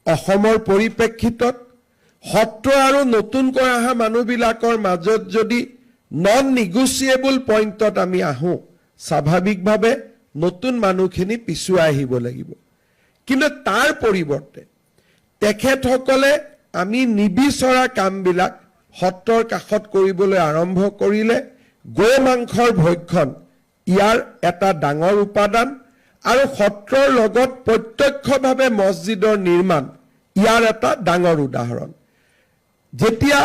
অসমৰ পৰিপ্ৰেক্ষিতত সত্ৰ আৰু নতুনকৈ অহা মানুহবিলাকৰ মাজত যদি নন নিগোচিয়েবল পইণ্টত আমি আহোঁ, স্বাভাৱিকভাৱে নতুন মানুহখিনি পিছুৱাই আহিব লাগিব। কিন্তু তাৰ পৰিৱৰ্তে তেখেতসকলে আমি নিবিচৰা কামবিলাক সত্ৰৰ কাষত কৰিবলৈ আৰম্ভ কৰিলে গো মাংসৰ ভক্ষণ ইয়াৰ এটা ডাঙৰ উপাদান, আৰু সত্ৰৰ লগত প্ৰত্যক্ষভাৱে মছজিদৰ নিৰ্মাণ ইয়াৰ এটা ডাঙৰ উদাহৰণ। যেতিয়া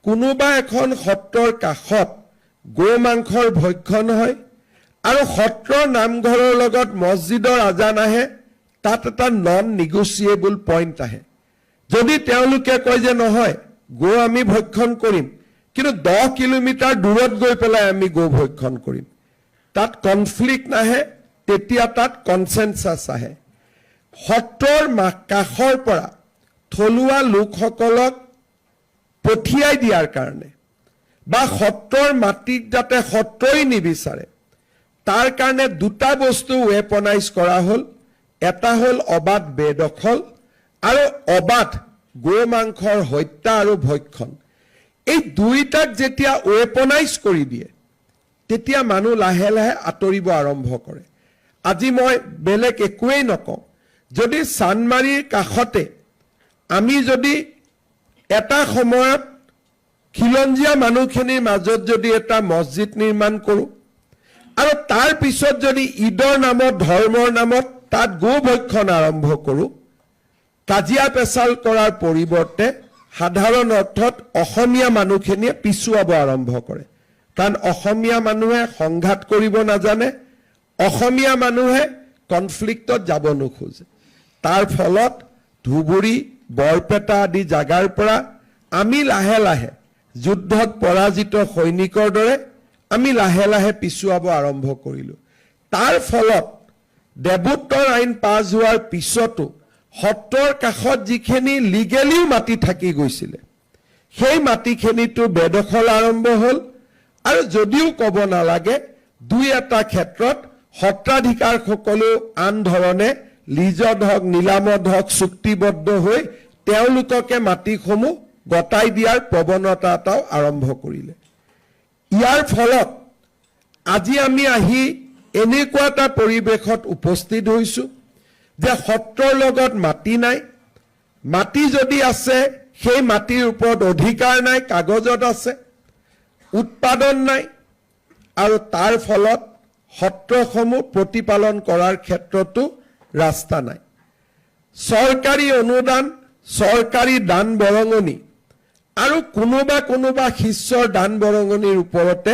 কোনোবা এখন সত্ৰৰ কাষত গো মাংসৰ ভক্ষণ হয় আৰু সত্ৰৰ নামঘৰৰ লগত মছজিদৰ আজান আহে, তাত এটা নন নিগোচিয়েবল পইণ্ট আহে। যদি তেওঁলোকে কয় যে নহয় গো আমি ভক্ষণ কৰিম, কিন্তু 10 কিলোমিটাৰ দূৰত গৈ পেলাই আমি গো ভক্ষণ কৰিম, তাত কনফ্লিক্ট নাহে, তেতিয়া তাত কনচেনচাছ আহে। সত্ৰৰ কাষৰ পৰা থলুৱা লোকসকলক পঠিয়াই দিয়াৰ কাৰণে বা সত্ৰৰ মাটিত যাতে সত্ৰই নিবিচাৰে তাৰ কাৰণে দুটা বস্তু ৱেপনাইজ কৰা হ'ল। এটা হ'ল অবাধ বেদখল আৰু অবাধ গো মাংসৰ হত্যা আৰু ভক্ষণ। এই দুইটাক যেতিয়া ৱেপনাইজ কৰি দিয়ে তেতিয়া মানুহ লাহে লাহে আঁতৰিব আৰম্ভ কৰে। আজি মই বেলেগ একোৱেই নকওঁ, যদি চানমাৰীৰ কাষতে আমি যদি এটা সময়ত খিলঞ্জীয়া মানুহখিনিৰ মাজত যদি এটা মছজিদ নিৰ্মাণ কৰোঁ আৰু তাৰ পিছত যদি ঈদৰ নামত ধৰ্মৰ নামত তাত গো ভক্ষণ আৰম্ভ কৰোঁ, কাজিয়া পেচাল কৰাৰ পৰিৱৰ্তে সাধাৰণ অৰ্থত অসমীয়া মানুহখিনিয়ে পিছুৱাব আৰম্ভ কৰে। কাৰণ অসমীয়া মানুহে সংঘাত কৰিব নাজানে, অসমীয়া মানুহে কনফ্লিক্টত যাব নোখোজে। তাৰ ফলত ধুবুৰী, বৰপেটা আদি জাগাৰ পৰা আমি লাহে লাহে যুদ্ধত পৰাজিত সৈনিকৰ দৰে আমি লাহে লাহে পিছুৱাব আৰম্ভ কৰিলোঁ। তাৰ ফলত দেৱোত্তৰ আইন পাছ হোৱাৰ পিছতো সত্ৰৰ কাষত যিখিনি লিগেলিও মাটি থাকি গৈছিলে সেই মাটিখিনিতো বেদখল আৰম্ভ হ'ল। আৰু যদিও ক'ব নালাগে, দুই এটা ক্ষেত্ৰত সত্ৰাধিকাৰসকলেও আন ধৰণে লিজত হওক, নিলামত হওক চুক্তিবদ্ধ হৈ তেওঁলোককে মাটিসমূহ গতাই দিয়াৰ প্ৰৱণতা এটাও আৰম্ভ কৰিলে। ইয়াৰ ফলত আজি আমি আহি এনেকুৱা এটা পৰিৱেশত উপস্থিত হৈছোঁ যে সত্ৰৰ লগত মাটি নাই, মাটি যদি আছে সেই মাটিৰ ওপৰত অধিকাৰ নাই, কাগজত আছে, উৎপাদন নাই, আৰু তাৰ ফলত সত্ৰসমূহ প্ৰতিপালন কৰাৰ ক্ষেত্ৰতো ৰাস্তা নাই। চৰকাৰী অনুদান, চৰকাৰী দান বৰঙণি আৰু কোনোবা শিষ্যৰ দান বৰঙণিৰ ওপৰতে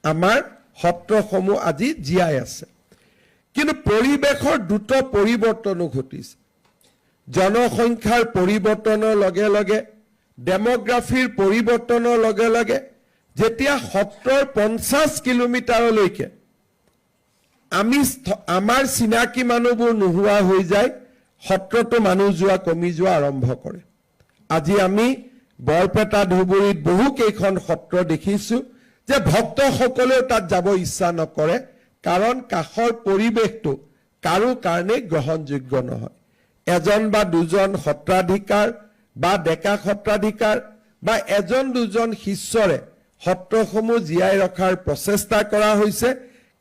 আমাৰ সত্ৰসমূহ আজি জীয়াই আছে। কিন্তু পৰিৱেশৰ দ্ৰুত পৰিৱৰ্তনো ঘটিছে। জনসংখ্যাৰ পৰিৱৰ্তনৰ লগে লগে, ডেমোগ্ৰাফিৰ পৰিৱৰ্তনৰ লগে লগে যেতিয়া সত্ৰৰ 50 কিলোমিটাৰলৈকে আমাৰ চিনাকি মানুহবোৰ নোহোৱা হৈ যায়, সত্ৰতো মানুহ যোৱা কমি যোৱা আৰম্ভ কৰে। আজি আমি বৰপেটা, ধুবুৰীত বহুকেইখন সত্ৰ দেখিছোঁ যে ভক্তসকলেও তাত যাব ইচ্ছা নকৰে, কাৰণ কাষৰ পৰিৱেশটো কাৰো কাৰণে গ্ৰহণযোগ্য নহয়। এজন বা দুজন সত্ৰাধিকাৰ বা ডেকা সত্ৰাধিকাৰ বা এজন দুজন শিষ্যৰে সত্ৰসমূহ জীয়াই ৰখাৰ প্ৰচেষ্টা কৰা হৈছে,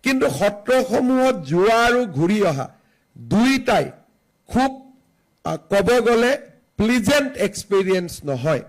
কিন্তু সত্ৰসমূহত যোৱা আৰু ঘূৰি অহা দুইটাই খুব ক'ব গ'লে প্লিজেণ্ট এক্সপিৰিয়েঞ্চ নহয়।